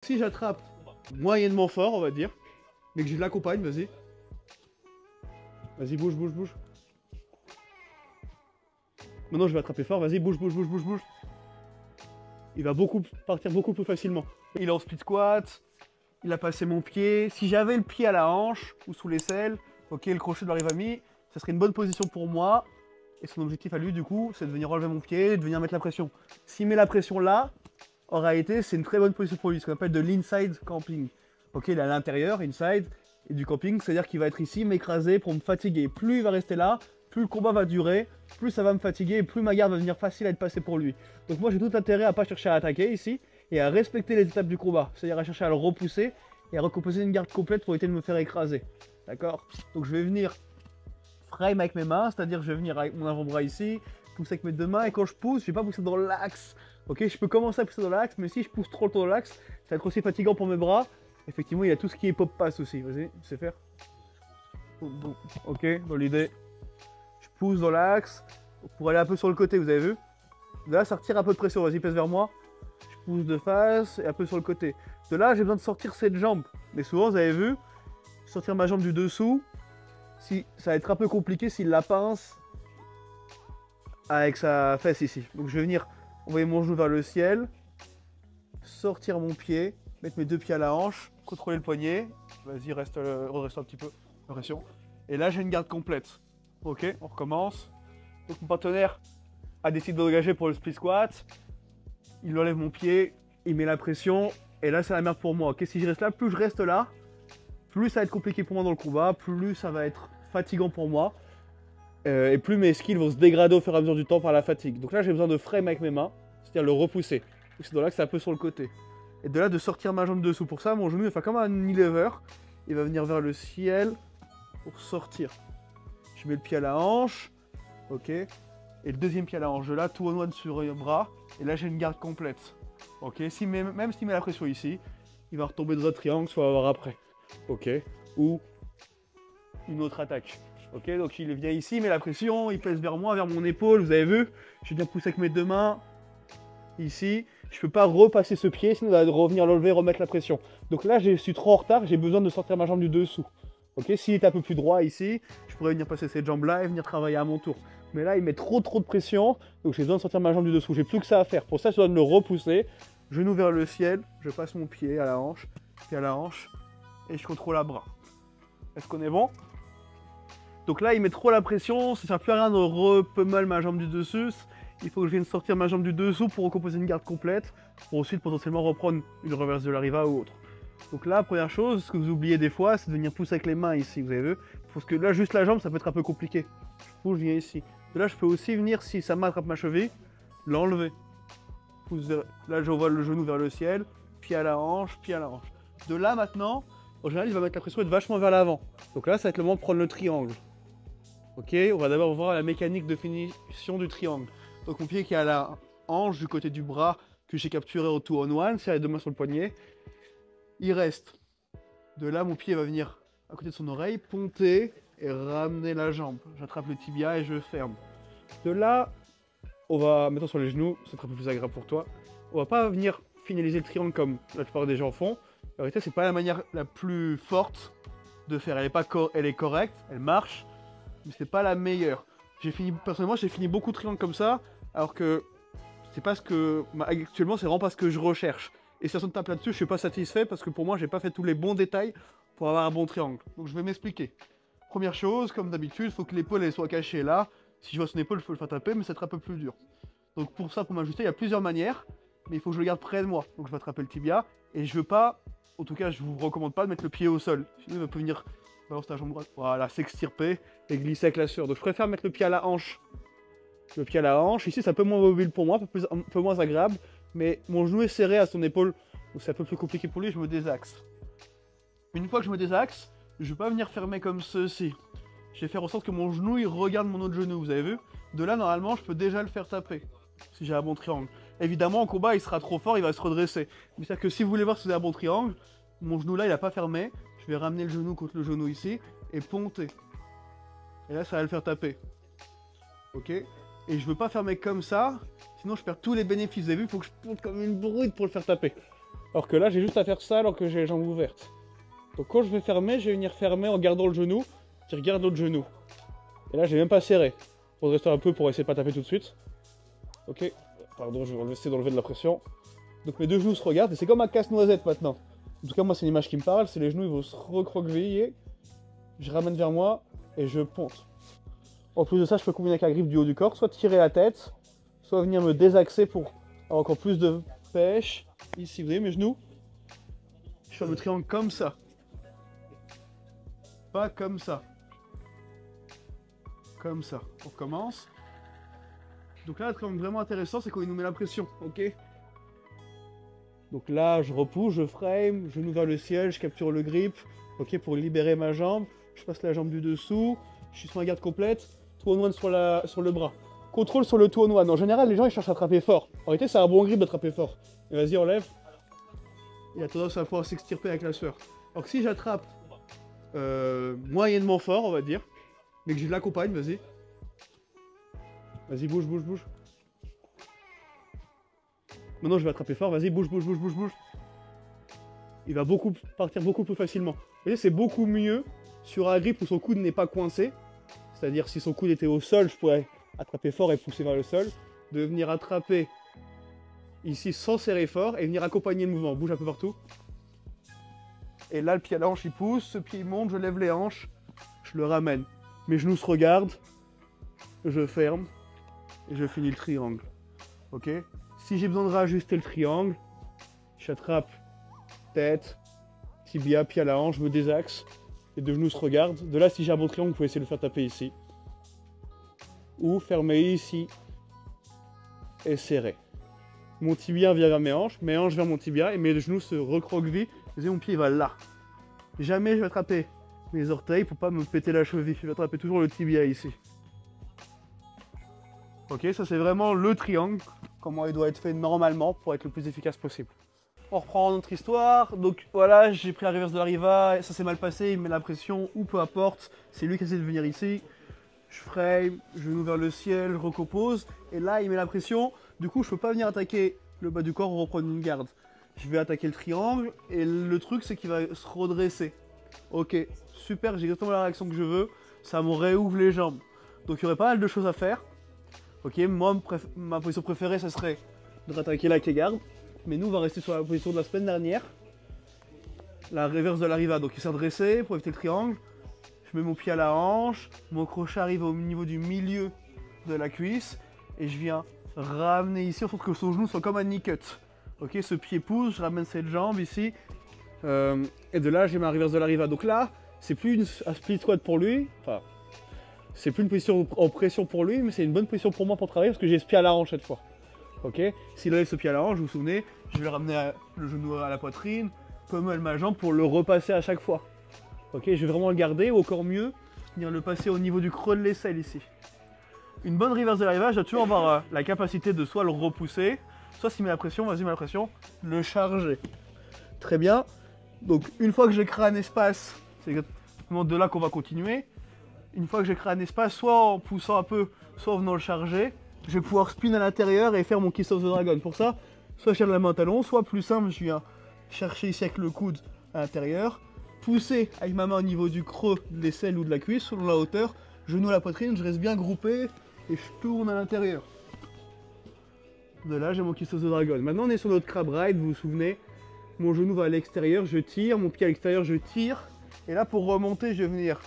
Si j'attrape moyennement fort, on va dire, mais que je l'accompagne, vas-y. Vas-y, bouge, bouge, bouge. Maintenant, je vais attraper fort, vas-y, bouge, bouge, bouge, bouge, bouge. Il va partir beaucoup plus facilement. Il est en split squat, il a passé mon pied. Si j'avais le pied à la hanche ou sous l'aisselle, ok, le crochet de l'arrière-ami, ça serait une bonne position pour moi. Et son objectif à lui, du coup, c'est de venir relever mon pied, de venir mettre la pression. S'il met la pression là, en réalité, c'est une très bonne position pour lui, ce qu'on appelle de l'inside camping. Ok, il est à l'intérieur, inside, et du camping, c'est-à-dire qu'il va être ici, m'écraser pour me fatiguer. Plus il va rester là, plus le combat va durer, plus ça va me fatiguer, et plus ma garde va devenir facile à être passée pour lui. Donc moi, j'ai tout intérêt à pas chercher à attaquer ici, et à respecter les étapes du combat. C'est-à-dire à chercher à le repousser, et à recomposer une garde complète pour éviter de me faire écraser. D'accord? Donc je vais venir frame avec mes mains, c'est-à-dire je vais venir avec mon avant-bras ici, pousser avec mes deux mains, et quand je pousse, je vais pas pousser dans l'axe. Ok, je peux commencer à pousser dans l'axe, mais si je pousse trop dans l'axe, ça va être aussi fatigant pour mes bras. Effectivement, il y a tout ce qui est pop pass aussi. Vas-y, tu sais faire. Ok, dans l'idée, je pousse dans l'axe pour aller un peu sur le côté, vous avez vu? Là, ça retire un peu de pression. Vas-y, pèse vers moi. Je pousse de face et un peu sur le côté. De là, j'ai besoin de sortir cette jambe. Mais souvent, vous avez vu, sortir ma jambe du dessous, si, ça va être un peu compliqué s'il la pince avec sa fesse ici. Donc je vais venir envoyer mon genou vers le ciel, sortir mon pied, mettre mes deux pieds à la hanche, contrôler le poignet. Vas-y, reste un petit peu, pression. Et là, j'ai une garde complète. Ok, on recommence. Donc mon partenaire a décidé d'engager pour le split squat. Il enlève mon pied, il met la pression. Et là, c'est la merde pour moi. Ok, si je reste là, plus je reste là, plus ça va être compliqué pour moi dans le combat, plus ça va être fatigant pour moi. Et plus mes skills vont se dégrader au fur et à mesure du temps par la fatigue. Donc là, j'ai besoin de frame avec mes mains, c'est-à-dire le repousser. C'est dans là que c'est un peu sur le côté. Et de là, de sortir ma jambe dessous. Pour ça, mon genou va faire comme un knee lever. Il va venir vers le ciel pour sortir. Je mets le pied à la hanche, ok. Et le deuxième pied à la hanche. De là, tout en one sur le bras. Et là, j'ai une garde complète. Ok. Même s'il met la pression ici, il va retomber dans un triangle, soit avoir après. Ok. Ou une autre attaque. Ok, donc il vient ici, il met la pression, il pèse vers moi, vers mon épaule, vous avez vu? Je viens pousser avec mes deux mains, ici. Je peux pas repasser ce pied, sinon il va revenir l'enlever, remettre la pression. Donc là, je suis trop en retard, j'ai besoin de sortir ma jambe du dessous. Ok, s'il est un peu plus droit ici, je pourrais venir passer cette jambe-là et venir travailler à mon tour. Mais là, il met trop de pression, donc j'ai besoin de sortir ma jambe du dessous. J'ai plus que ça à faire. Pour ça, je dois me le repousser. Genou vers le ciel, je passe mon pied à la hanche, et je contrôle la bras. Est-ce qu'on est bon? Donc là, il met trop la pression, ça sert plus à rien de repummel ma jambe du dessus. Il faut que je vienne sortir ma jambe du dessous pour recomposer une garde complète, pour ensuite potentiellement reprendre une reverse de l'arriva ou autre. Donc là, première chose, ce que vous oubliez des fois, c'est de venir pousser avec les mains ici, vous avez vu? Parce que là, juste la jambe, ça peut être un peu compliqué. Je pousse, je viens ici. De là, je peux aussi venir, si ça m'attrape ma cheville, l'enlever. Là, j'envoie le genou vers le ciel, pied à la hanche, pied à la hanche. De là, maintenant, en général, il va mettre la pression et être vachement vers l'avant. Donc là, ça va être le moment de prendre le triangle. Ok, on va d'abord voir la mécanique de finition du triangle. Donc mon pied qui est à la hanche du côté du bras que j'ai capturé au two on one, c'est les deux mains sur le poignet. Il reste. De là, mon pied va venir à côté de son oreille, ponter et ramener la jambe. J'attrape le tibia et je ferme. De là, on va mettre sur les genoux, c'est un peu plus agréable pour toi. On va pas venir finaliser le triangle comme la plupart des gens font. En réalité, c'est pas la manière la plus forte de faire. Elle est correcte, elle marche, mais c'est pas la meilleure. Personnellement, j'ai fini beaucoup de triangles comme ça, alors que c'est pas ce que actuellement, c'est vraiment pas ce que je recherche. Et si personne tape là-dessus, je suis pas satisfait parce que pour moi, j'ai pas fait tous les bons détails pour avoir un bon triangle. Donc je vais m'expliquer. Première chose, comme d'habitude, il faut que l'épaule elle soit cachée là. Si je vois son épaule, je peux le faire taper, mais ça va être un peu plus dur. Donc pour ça, pour m'ajuster, il y a plusieurs manières, mais il faut que je le garde près de moi. Donc je vais attraper le tibia et je veux pas, en tout cas, je vous recommande pas de mettre le pied au sol. Sinon, il peut venir balance ta jambe droite. Voilà, s'extirper et glisser avec la sueur. Donc je préfère mettre le pied à la hanche. Le pied à la hanche. Ici, c'est un peu moins mobile pour moi, un peu moins agréable. Mais mon genou est serré à son épaule. Donc c'est un peu plus compliqué pour lui, je me désaxe. Une fois que je me désaxe, je ne vais pas venir fermer comme ceci. Je vais faire en sorte que mon genou, il regarde mon autre genou, vous avez vu? De là, normalement, je peux déjà le faire taper. Si j'ai un bon triangle. Évidemment, en combat, il sera trop fort, il va se redresser. Mais c'est-à-dire que si vous voulez voir si vous avez un bon triangle, mon genou là, il n'a pas fermé. Je vais ramener le genou contre le genou ici et ponter. Et là, ça va le faire taper. Ok? Et je veux pas fermer comme ça, sinon je perds tous les bénéfices. Vous avez vu, il faut que je ponte comme une brute pour le faire taper. Alors que là, j'ai juste à faire ça alors que j'ai les jambes ouvertes. Donc quand je vais fermer, je vais venir fermer en gardant le genou, qui regarde l'autre genou. Et là, j'ai même pas serré. Je vais rester un peu pour essayer de pas taper tout de suite. Ok, pardon, je vais essayer d'enlever de la pression. Donc mes deux genoux se regardent et c'est comme un casse-noisette maintenant. En tout cas, moi, c'est une image qui me parle, c'est les genoux, ils vont se recroqueviller. Je ramène vers moi et je ponte. En plus de ça, je peux combiner avec la griffe du haut du corps, soit tirer la tête, soit venir me désaxer pour avoir encore plus de pêche. Ici, vous voyez mes genoux? Je fais le triangle comme ça. Pas comme ça. Comme ça. On recommence. Donc là, le triangle vraiment intéressant, c'est quand il nous met la pression, ok? Donc là, je repousse, je frame, genou vers le ciel, je capture le grip, ok, pour libérer ma jambe. Je passe la jambe du dessous, je suis sur ma garde complète, two on one sur le bras. Contrôle sur le two on one. En général, les gens ils cherchent à attraper fort. En réalité, c'est un bon grip d'attraper fort. Et vas-y, enlève. Il a tendance à pouvoir s'extirper avec la sueur. Alors que si j'attrape moyennement fort, on va dire, mais que je l'accompagne, vas-y. Vas-y, bouge, bouge, bouge. Maintenant, je vais attraper fort, vas-y, bouge, bouge, bouge, bouge, bouge. Il va partir beaucoup plus facilement. Vous voyez, c'est beaucoup mieux sur un grip où son coude n'est pas coincé. C'est-à-dire, si son coude était au sol, je pourrais attraper fort et pousser vers le sol. De venir attraper ici sans serrer fort et venir accompagner le mouvement. Bouge un peu partout. Et là, le pied à la hanche, il pousse, ce pied il monte, je lève les hanches, je le ramène. Mes genoux se regardent, je ferme et je finis le triangle. Ok? Si j'ai besoin de réajuster le triangle, j'attrape tête, tibia, pied à la hanche, je me désaxe, les deux genoux se regardent. De là, si j'ai un bon triangle, vous pouvez essayer de le faire taper ici. Ou fermer ici et serrer. Mon tibia vient vers mes hanches vers mon tibia et mes genoux se recroquevillent. Et mon pied va là. Jamais je vais attraper mes orteils pour pas me péter la cheville. Je vais attraper toujours le tibia ici. Ok, ça c'est vraiment le triangle, comment il doit être fait normalement pour être le plus efficace possible. On reprend notre histoire. Donc voilà, j'ai pris la reverse de la Riva, ça s'est mal passé, il me met la pression ou peu importe. C'est lui qui essaie de venir ici. Je frame, genou vers le ciel, je recompose. Et là, il met la pression. Du coup, je peux pas venir attaquer le bas du corps ou reprendre une garde. Je vais attaquer le triangle et le truc c'est qu'il va se redresser. Ok, super, j'ai exactement la réaction que je veux. Ça me réouvre les jambes. Donc il y aurait pas mal de choses à faire. Ok, moi ma position préférée ça serait de rattaquer là avec les gardes. Mais nous on va rester sur la position de la semaine dernière. La reverse de la Riva. Donc il s'est redressé pour éviter le triangle. Je mets mon pied à la hanche. Mon crochet arrive au niveau du milieu de la cuisse. Et je viens ramener ici en sorte que son genou soit comme un knee cut. Ok, ce pied pousse, je ramène cette jambe ici. Et de là, j'ai ma reverse de la Riva. Donc là, c'est plus un split squat pour lui. Enfin, c'est plus une position en pression pour lui, mais c'est une bonne position pour moi pour travailler parce que j'ai ce pied à la hanche cette fois. Ok, s'il enlève ce pied à la hanche, vous vous souvenez, je vais le ramener le genou à la poitrine, comme ma jambe pour le repasser à chaque fois. Ok, je vais vraiment le garder, ou encore mieux, venir le passer au niveau du creux de l'aisselle ici. Une bonne reverse de la Riva, je dois toujours avoir la capacité de soit le repousser, soit s'il met la pression, vas-y mets la pression, le charger. Très bien. Donc une fois que j'ai créé un espace, c'est exactement de là qu'on va continuer. Une fois que j'ai créé un espace, soit en poussant un peu, soit en venant le charger, je vais pouvoir spin à l'intérieur et faire mon Kiss of the Dragon. Pour ça, soit je tire la main au talon, soit plus simple, je viens chercher ici avec le coude à l'intérieur, pousser avec ma main au niveau du creux de l'aisselle ou de la cuisse, selon la hauteur, genou à la poitrine, je reste bien groupé et je tourne à l'intérieur. De là, j'ai mon Kiss of the Dragon. Maintenant, on est sur notre crab ride, vous vous souvenez. Mon genou va à l'extérieur, je tire, mon pied à l'extérieur, je tire. Et là, pour remonter, je vais venir,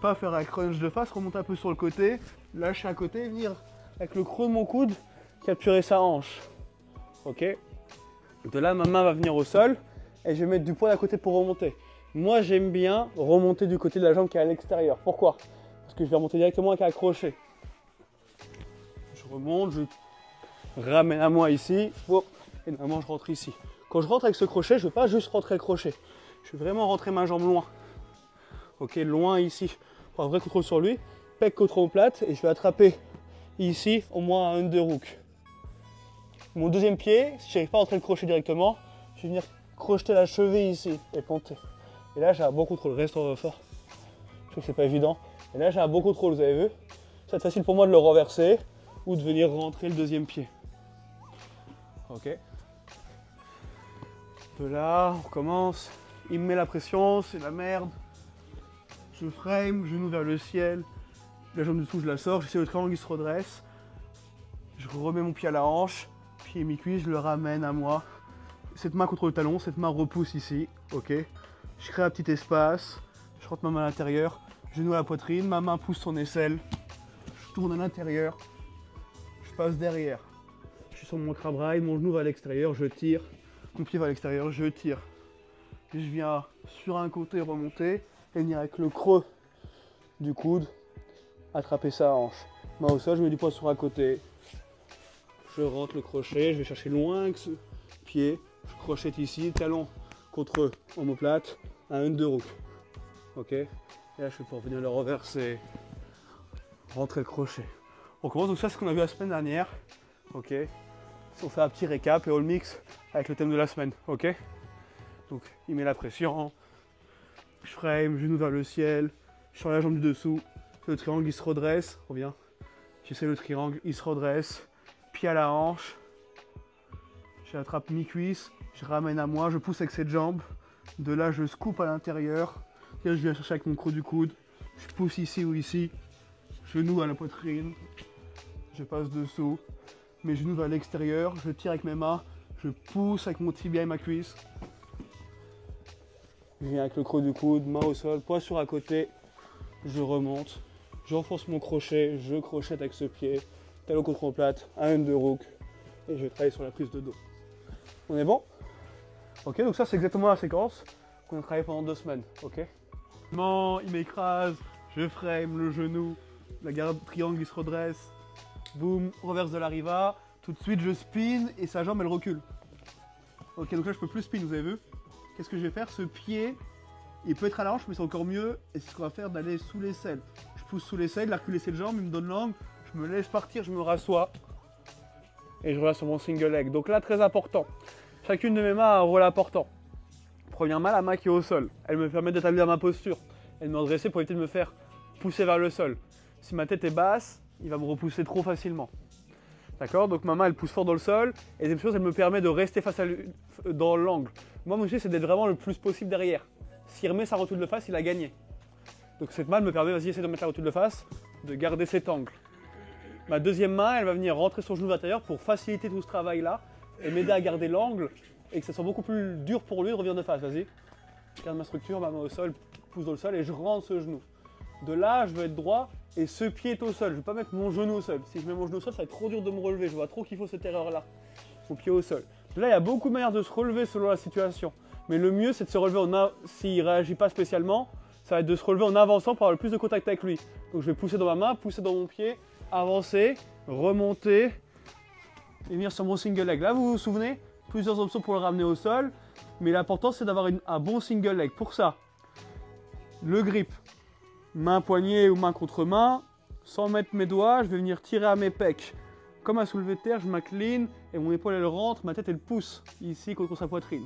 pas faire un crunch de face, remonter un peu sur le côté, lâcher à côté, venir avec le creux de mon coude, capturer sa hanche. Ok. De là, ma main va venir au sol et je vais mettre du poids à côté pour remonter. Moi, j'aime bien remonter du côté de la jambe qui est à l'extérieur. Pourquoi? Parce que je vais remonter directement avec un crochet. Je remonte, je ramène à moi ici, et normalement je rentre ici. Quand je rentre avec ce crochet, je ne veux pas juste rentrer le crochet. Je veux vraiment rentrer ma jambe loin. Ok, loin ici. Pour un vrai contrôle sur lui. Pec côte plate et je vais attraper ici au moins un underhook. Mon deuxième pied, si je n'arrive pas à rentrer le crochet directement, je vais venir crocheter la cheville ici et ponter. Et là j'ai un bon contrôle. Reste fort. Je sais que c'est pas évident. Et là j'ai un bon contrôle, vous avez vu. Ça va être facile pour moi de le renverser ou de venir rentrer le deuxième pied. Ok. De là, on recommence. Il me met la pression, c'est la merde. Je frame, genou vers le ciel. La jambe dessous, je la sors. J'essaie le triangle, il se redresse. Je remets mon pied à la hanche. Pied mi-cuisse, je le ramène à moi. Cette main contre le talon, cette main repousse ici. Ok. Je crée un petit espace. Je rentre ma main à l'intérieur. Genou à la poitrine. Ma main pousse son aisselle. Je tourne à l'intérieur. Je passe derrière. Je suis sur mon crab-ride. Mon genou va à l'extérieur. Je tire. Mon pied va à l'extérieur. Je tire. Je viens sur un côté remonter et venir avec le creux du coude attraper sa hanche. Main au sol, je mets du poids sur un côté. Je rentre le crochet, je vais chercher loin que ce pied. Je crochette ici, talon contre omoplate, un underhook. Ok. Et là, je vais pouvoir venir le reverser, rentrer le crochet. On commence, donc ça, c'est ce qu'on a vu la semaine dernière. Ok. On fait un petit récap et all mix avec le thème de la semaine. Ok. Donc, il met la pression. Je frame, genou vers le ciel. Je sors la jambe du dessous. Le triangle, il se redresse. Reviens. J'essaie le triangle, il se redresse. Pied à la hanche. Je l'attrape mi-cuisse. Je ramène à moi. Je pousse avec cette jambe. De là, je scoop à l'intérieur. Là, je viens chercher avec mon creux du coude. Je pousse ici ou ici. Genou à la poitrine. Je passe dessous. Mes genoux vers l'extérieur. Je tire avec mes mains. Je pousse avec mon tibia et ma cuisse. Je viens avec le creux du coude, main au sol, poids sur un côté. Je remonte. Je renforce mon crochet. Je crochette avec ce pied. Talon contre omoplate, un underhook. Et je travaille sur la prise de dos. On est bon? Ok, donc ça c'est exactement la séquence qu'on a travaillé pendant 2 semaines. Ok. Il m'écrase. Je frame le genou. La garde triangle il se redresse. Boum, reverse de l'arriva. Tout de suite je spin et sa jambe elle recule. Ok, donc là je peux plus spin, vous avez vu? Qu'est-ce que je vais faire? Ce pied, il peut être à la hanche, mais c'est encore mieux. Et c'est ce qu'on va faire d'aller sous l'aisselle. Je pousse sous l'aisselle, il a reculé cette jambe, il me donne l'angle. Je me laisse partir, je me rassois. Et je reviens sur mon single leg. Donc là, très important. Chacune de mes mains a un rôle important. Première main, la main qui est au sol. Elle me permet d'établir ma posture. Elle me redresser pour éviter de me faire pousser vers le sol. Si ma tête est basse, il va me repousser trop facilement. D'accord? Donc ma main, elle pousse fort dans le sol. Et deuxième chose, elle me permet de rester face à lui, dans l'angle. Moi, mon objectif, c'est d'être vraiment le plus possible derrière. S'il remet sa rotule de face, il a gagné. Donc cette main me permet, vas-y, essayer de mettre la rotule de face, de garder cet angle. Ma deuxième main, elle va venir rentrer son genou intérieur pour faciliter tout ce travail-là et m'aider à garder l'angle et que ça soit beaucoup plus dur pour lui de revenir de face. Vas-y. Je garde ma structure, ma main au sol, pousse dans le sol et je rentre ce genou. De là, je veux être droit et ce pied est au sol. Je ne vais pas mettre mon genou au sol. Si je mets mon genou au sol, ça va être trop dur de me relever. Je vois trop qu'il faut cette erreur-là. Mon pied au sol. De là, il y a beaucoup de manières de se relever selon la situation. Mais le mieux, c'est de se relever s'il ne réagit pas spécialement, ça va être de se relever en avançant pour avoir le plus de contact avec lui. Donc je vais pousser dans ma main, pousser dans mon pied, avancer, remonter et venir sur mon single leg. Là, vous vous souvenez, plusieurs options pour le ramener au sol, mais l'important c'est d'avoir un bon single leg. Pour ça, le grip, main poignée ou main contre main, sans mettre mes doigts, je vais venir tirer à mes pecs. Comme un soulevé de terre, je m'incline et mon épaule elle rentre, ma tête elle pousse ici contre sa poitrine.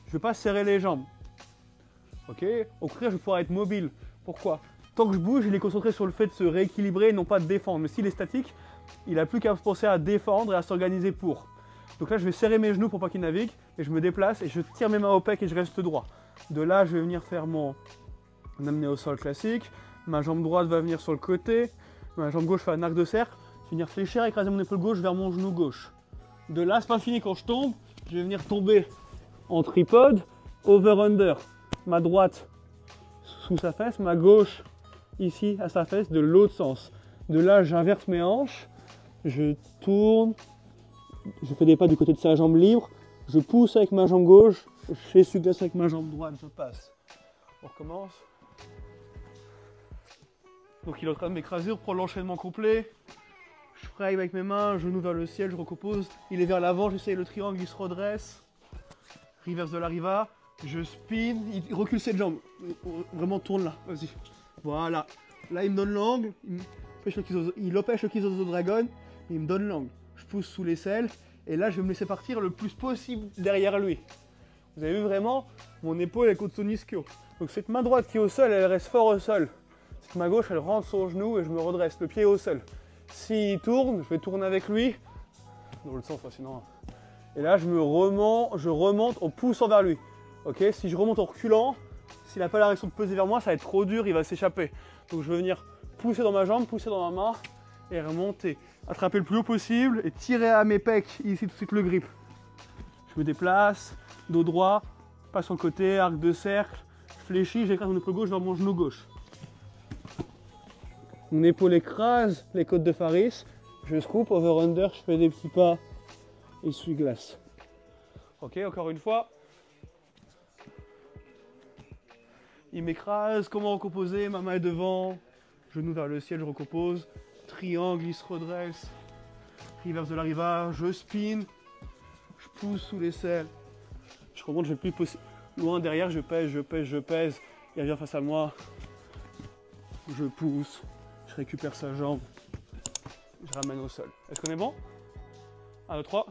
Je ne vais pas serrer les jambes. Ok. Au contraire, je vais pouvoir être mobile. Pourquoi? Tant que je bouge, il est concentré sur le fait de se rééquilibrer et non pas de défendre. Mais s'il est statique, il n'a plus qu'à penser à défendre et à s'organiser pour. Donc là, je vais serrer mes genoux pour pas qu'il navigue et je me déplace et je tire mes mains au pec et je reste droit. De là, je vais venir faire mon amener au sol classique. Ma jambe droite va venir sur le côté. Ma jambe gauche fait un arc de cercle. Je vais venir fléchir, écraser mon épaule gauche vers mon genou gauche. De là, c'est pas fini. Quand je tombe, je vais venir tomber en tripode, over-under. Ma droite sous sa fesse, ma gauche ici à sa fesse, de l'autre sens. De là, j'inverse mes hanches, je tourne, je fais des pas du côté de sa jambe libre, je pousse avec ma jambe gauche, j'essuie-glace avec ma jambe droite, je passe. On recommence. Donc il est en train de m'écraser, on prend l'enchaînement complet. Je frame avec mes mains, genou vers le ciel, je recompose. Il est vers l'avant, j'essaye le triangle, il se redresse. Reverse de l'arriva, je spin, il recule cette jambe, vraiment tourne là, vas-y. Voilà, là il me donne l'angle, il empêche le Kisozo Dragon, il me donne l'angle. Je pousse sous l'aisselle et là je vais me laisser partir le plus possible derrière lui. Vous avez vu vraiment, mon épaule est contre son ischio. Donc cette main droite qui est au sol, elle reste fort au sol. Cette main gauche, elle rentre son genou et je me redresse, le pied est au sol. S'il tourne, je vais tourner avec lui, dans le sens, sinon Et là, je remonte en poussant vers lui. Ok, si je remonte en reculant, s'il n'a pas la réaction de peser vers moi, ça va être trop dur, il va s'échapper. Donc je vais venir pousser dans ma jambe, pousser dans ma main et remonter. Attraper le plus haut possible et tirer à mes pecs, ici tout de suite le grip. Je me déplace, dos droit, pas sur le côté, arc de cercle, je fléchis, j'écrase mon épaule gauche vers mon genou gauche. Mon épaule écrase les côtes de Faris, je scoop, over-under, je fais des petits pas, essuie-glace. Ok, encore une fois. Il m'écrase, comment recomposer, ma main est devant, genou vers le ciel, je recompose, triangle, il se redresse, reverse de l'arrivage, je spin, je pousse sous l'aisselle, je remonte, je vais le plus possible, loin derrière, je pèse, il revient face à moi, je pousse, je récupère sa jambe, je ramène au sol. Est-ce qu'on est bon? 1, 2, 3.